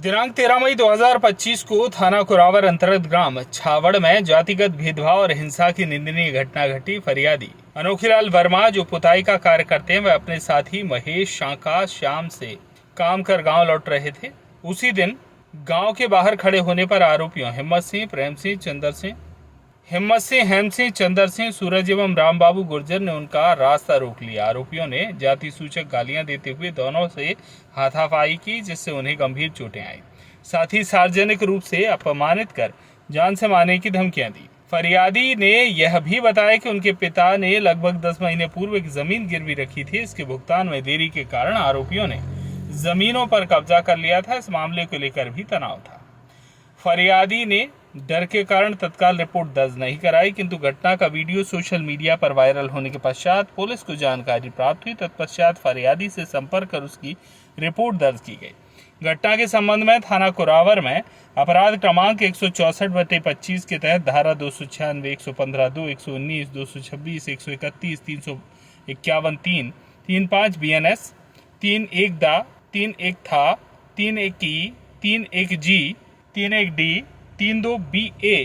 दिनांक 13 मई 2025 को थाना कुरावर अंतर्गत ग्राम छावड़ में जातिगत भेदभाव और हिंसा की निंदनीय घटना घटी। फरियादी अनोखीलाल वर्मा जो पुताई का कार्य करते हैं, वह अपने साथी महेश शांका श्याम से काम कर गांव लौट रहे थे। उसी दिन गांव के बाहर खड़े होने पर आरोपियों हिम्मत सिंह, प्रेम सिंह, हेम सिंह, चंदर सिंह, सूरज एवं राम बाबू गुर्जर ने उनका रास्ता रोक लिया। आरोपियों ने जाति सूचक गालियां देते हुए दोनों से हाथापाई की, जिससे उन्हें गंभीर चोटें आई। साथ ही सार्वजनिक रूप से अपमानित कर जान से मारने की धमकियां दी। फरियादी ने यह भी बताया कि उनके पिता ने लगभग 10 महीने पूर्व एक जमीन गिरवी रखी थी। इसके भुगतान में देरी के कारण आरोपियों ने जमीनों पर कब्जा कर लिया था। इस मामले को लेकर भी तनाव था। फरियादी ने डर के कारण तत्काल रिपोर्ट दर्ज नहीं कराई, किंतु घटना का वीडियो सोशल मीडिया पर वायरल होने के पश्चात पुलिस को जानकारी प्राप्त हुई। तत्पश्चात फरियादी से संपर्क कर उसकी रिपोर्ट दर्ज की गई। घटना के संबंध में थाना कुरावर में अपराध क्रमांक 164/25 के तहत धारा 296, 115(2), 119, 226, 131, 351(3), 35 BNS, 31(दा), 31(था), 31(ई), 31(जी), 31(डी), 32(BA)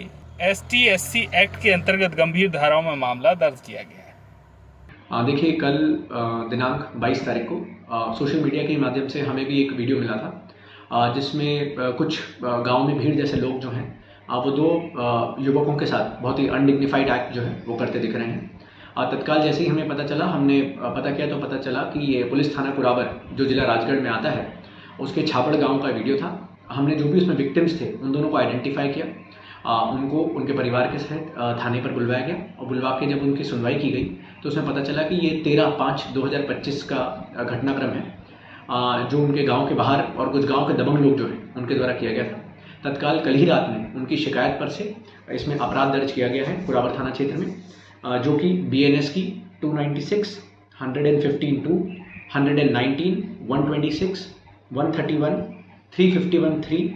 ST/SC एक्ट के अंतर्गत गंभीर धाराओं में मामला दर्ज किया गया है। देखिए, कल दिनांक 22 तारीख को सोशल मीडिया के माध्यम से हमें भी एक वीडियो मिला था, जिसमें कुछ गांव में भीड़ जैसे लोग जो हैं वो दो युवकों के साथ बहुत ही अनडिग्निफाइड एक्ट जो है वो करते दिख रहे हैं। तत्काल जैसे ही हमें पता चला, हमने पता किया तो पता चला कि ये पुलिस थाना कुरावर जो जिला राजगढ़ में आता है, उसके छापड़ गाँव का वीडियो था। हमने जो भी उसमें विक्टिम्स थे उन दोनों को आइडेंटिफाई किया, उनको उनके परिवार के सहित थाने पर बुलवाया गया और बुलवा के जब उनकी सुनवाई की गई तो उसमें पता चला कि ये 13/5/2025 का घटनाक्रम है, जो उनके गांव के बाहर और कुछ गांव के दबंग लोग जो हैं उनके द्वारा किया गया था। तत्काल कल ही रात में उनकी शिकायत पर से इसमें अपराध दर्ज किया गया है कुरावर थाना क्षेत्र में, जो कि BNS की 296, 115(2), 119, 126, 131, 351(3),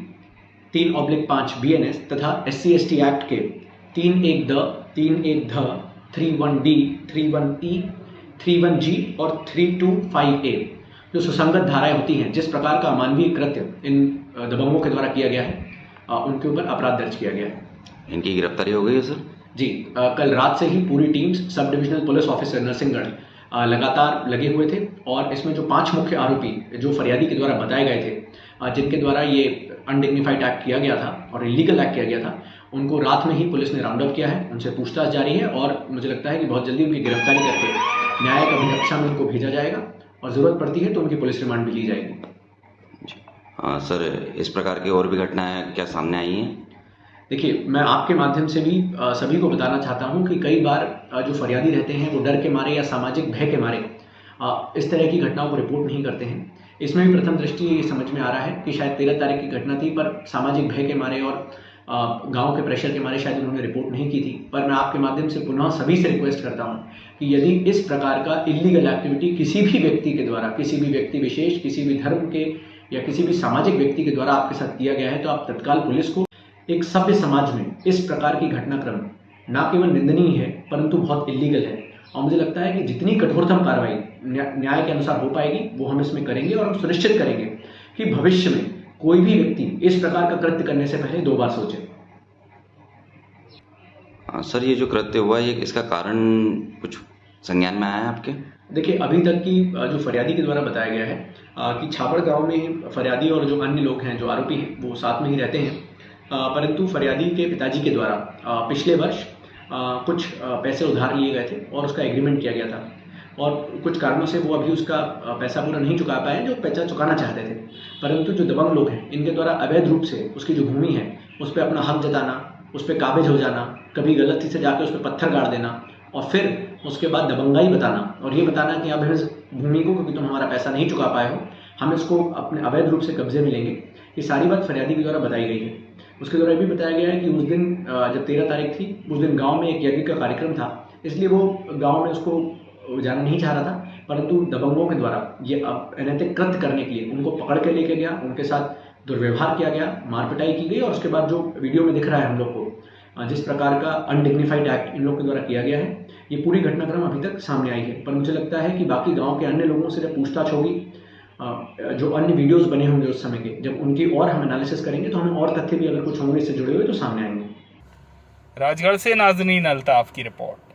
3/5 BNS तथा SC/ST एक्ट के 31(द), 31(ध), 31(D), 31(E), 31(G) और 325A जो सुसंगत धाराएं होती हैं, जिस प्रकार का अमानवीय कृत्य इन दबंगों के द्वारा किया गया है, उनके ऊपर अपराध दर्ज किया गया है। इनकी गिरफ्तारी हो गई है सर? जी, कल रात से ही पूरी teams sub divisional police officer Narsinghgarh लगातार लगे हुए थे और इसमें जो 5 मुख्य आरोपी जो फरियादी के द्वारा बताए गए थे, जिनके द्वारा ये अनडिग्निफाइड एक्ट किया गया था और इलीगल एक्ट किया गया था, उनको रात में ही पुलिस ने राउंड अप किया है। उनसे पूछताछ जारी है और मुझे लगता है कि बहुत जल्दी उनकी गिरफ्तारी करके न्यायिक अभिरक्षा में उनको भेजा जाएगा और ज़रूरत पड़ती है तो उनकी पुलिस रिमांड भी ली जाएगी। हाँ सर, इस प्रकार की और भी घटनाएं क्या सामने आई हैं? देखिए, मैं आपके माध्यम से भी सभी को बताना चाहता हूं कि कई बार जो फरियादी रहते हैं वो डर के मारे या सामाजिक भय के मारे इस तरह की घटनाओं को रिपोर्ट नहीं करते हैं। इसमें भी प्रथम दृष्टि ये समझ में आ रहा है कि शायद 13 तारीख की घटना थी, पर सामाजिक भय के मारे और गांव के प्रेशर के मारे शायद उन्होंने रिपोर्ट नहीं की थी। पर मैं आपके माध्यम से पुनः सभी से रिक्वेस्ट करता हूं कि यदि इस प्रकार का इलीगल एक्टिविटी किसी भी व्यक्ति के द्वारा, किसी भी व्यक्ति विशेष, किसी भी धर्म के या किसी भी सामाजिक व्यक्ति के द्वारा आपके साथ किया गया है, तो आप तत्काल पुलिस को, एक सभ्य समाज में इस प्रकार की घटनाक्रम न केवल निंदनीय है परंतु बहुत इलीगल है और मुझे लगता है कि जितनी कठोरतम कार्रवाई न्याय के अनुसार हो पाएगी वो हम इसमें करेंगे और हम सुनिश्चित करेंगे कि भविष्य में कोई भी व्यक्ति इस प्रकार का कृत्य करने से पहले 2 बार सोचे। सर, ये जो कृत्य हुआ, ये इसका कारण कुछ संज्ञान में आया है आपके? देखिए, अभी तक की जो फरियादी के द्वारा बताया गया है कि छाबड़ गांव में फरियादी और जो अन्य लोग हैं, जो आरोपी हैं, वो साथ में ही रहते हैं, परंतु फरियादी के पिताजी के द्वारा पिछले वर्ष कुछ पैसे उधार लिए गए थे और उसका एग्रीमेंट किया गया था और कुछ कारणों से वो अभी उसका पैसा पूरा नहीं चुका पाए जो पैसा चुकाना चाहते थे। परंतु जो दबंग लोग हैं, इनके द्वारा अवैध रूप से उसकी जो भूमि है उस पर अपना हक जताना, उस पर काबिज हो जाना, कभी गलती से जाकर उस पर पत्थर गाड़ देना और फिर उसके बाद दबंगाई बताना और ये बताना कि अब इस भूमि को, क्योंकि तुम हमारा पैसा नहीं चुका पाए हो, हम इसको अपने अवैध रूप से कब्जे में लेंगे। ये सारी बात फरियादी के द्वारा बताई गई है। उसके द्वारा भी बताया गया है कि उस दिन जब 13 तारीख थी, उस दिन गांव में एक यज्ञ का कार्यक्रम था, इसलिए वो गांव में उसको जाना नहीं चाह रहा था, परंतु दबंगों के द्वारा ये अनैतिक कृत्य करने के लिए उनको पकड़ के लेके गया, उनके साथ दुर्व्यवहार किया गया, मारपिटाई की गई और उसके बाद जो वीडियो में दिख रहा है हम लोग को, जिस प्रकार का अनडिग्निफाइड एक्ट इन लोग के द्वारा किया गया है, ये पूरी घटनाक्रम अभी तक सामने आई है। पर मुझे लगता है कि बाकी गाँव के अन्य लोगों से जब पूछताछ होगी जो अन्य वीडियोस बने होंगे उस समय के, जब उनकी और हम एनालिसिस करेंगे तो हमें और तथ्य भी अगर कुछ होंगे इससे जुड़े हुए तो सामने आएंगे। राजगढ़ से नाजनीन अल्ताफ की रिपोर्ट।